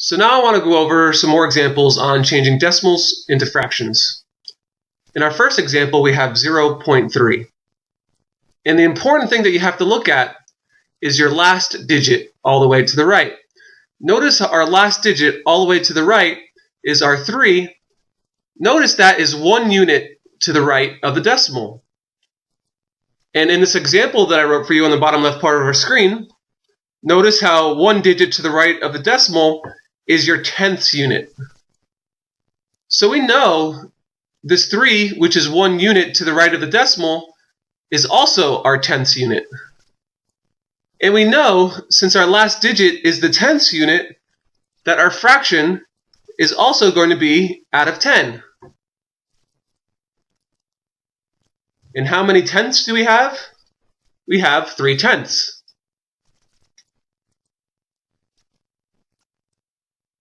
So now I want to go over some more examples on changing decimals into fractions. In our first example, we have 0.3. And the important thing that you have to look at is your last digit all the way to the right. Notice our last digit all the way to the right is our 3. Notice that is 1 unit to the right of the decimal. And in this example that I wrote for you on the bottom left part of our screen, notice how 1 digit to the right of the decimal is your tenths unit. So we know this 3, which is 1 unit to the right of the decimal, is also our tenths unit. And we know, since our last digit is the tenths unit, that our fraction is also going to be out of 10. And how many tenths do we have? We have 3 tenths.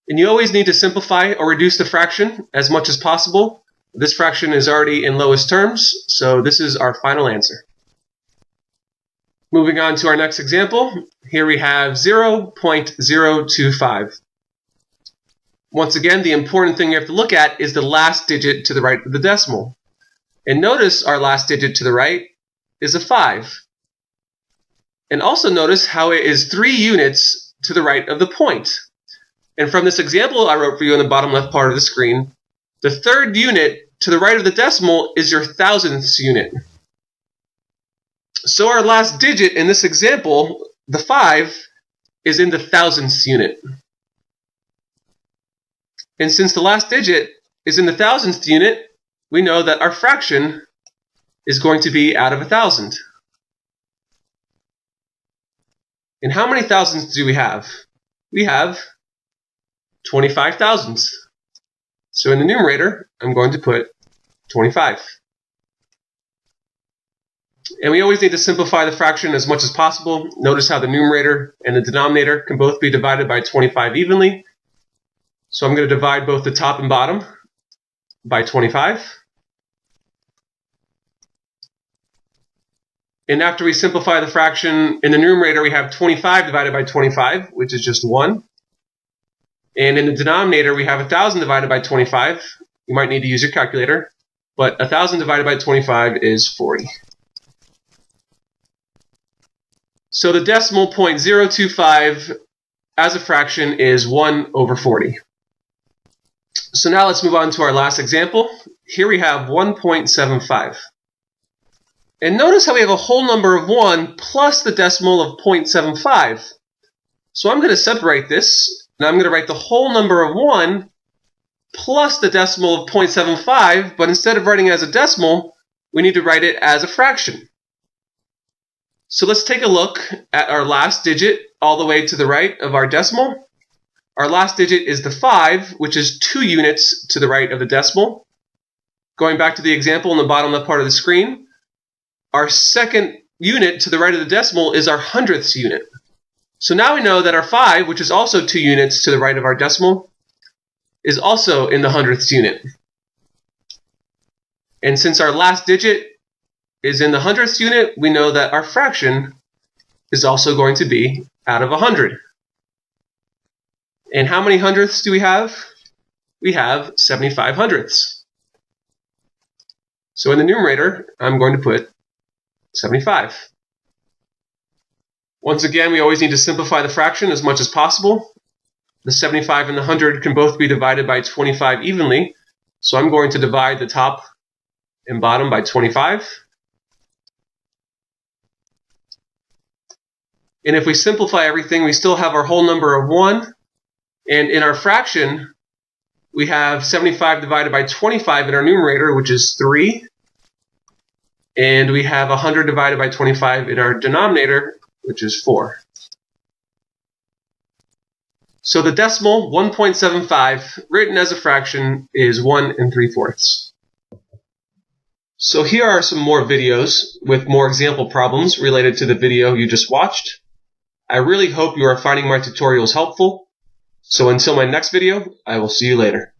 And you always need to simplify or reduce the fraction as much as possible. This fraction is already in lowest terms, so this is our final answer. Moving on to our next example, here we have 0.025. Once again, the important thing you have to look at is the last digit to the right of the decimal. And notice our last digit to the right is a 5. And also notice how it is 3 units to the right of the point. And from this example I wrote for you on the bottom left part of the screen, the third unit to the right of the decimal is your thousandths unit. So our last digit in this example, the 5, is in the thousandths unit. And since the last digit is in the thousandths unit, we know that our fraction is going to be out of 1,000. And how many thousandths do we have? We have 25 thousandths. So in the numerator, I'm going to put 25. And we always need to simplify the fraction as much as possible. Notice how the numerator and the denominator can both be divided by 25 evenly. So I'm going to divide both the top and bottom by 25. And after we simplify the fraction, in the numerator we have 25 divided by 25, which is just 1. And in the denominator, we have 1,000 divided by 25. You might need to use your calculator, but 1,000 divided by 25 is 40. So the decimal 0.025 as a fraction is 1 over 40. So now let's move on to our last example. Here we have 1.75. And notice how we have a whole number of 1 plus the decimal of 0.75. So I'm going to separate this. Now I'm going to write the whole number of 1 plus the decimal of 0.75, but instead of writing it as a decimal, we need to write it as a fraction. So let's take a look at our last digit all the way to the right of our decimal. Our last digit is the 5, which is 2 units to the right of the decimal. Going back to the example in the bottom left part of the screen, our second unit to the right of the decimal is our hundredths unit. So now we know that our 5, which is also 2 units to the right of our decimal, is also in the hundredths unit. And since our last digit is in the hundredths unit, we know that our fraction is also going to be out of 100. And how many hundredths do we have? We have 75 hundredths. So in the numerator, I'm going to put 75. Once again, we always need to simplify the fraction as much as possible. The 75 and the 100 can both be divided by 25 evenly, so I'm going to divide the top and bottom by 25. And if we simplify everything, we still have our whole number of 1, and in our fraction, we have 75 divided by 25 in our numerator, which is 3, and we have 100 divided by 25 in our denominator, which is 4. So the decimal 1.75 written as a fraction is 1 3/4. So here are some more videos with more example problems related to the video you just watched. I really hope you are finding my tutorials helpful. So until my next video, I will see you later.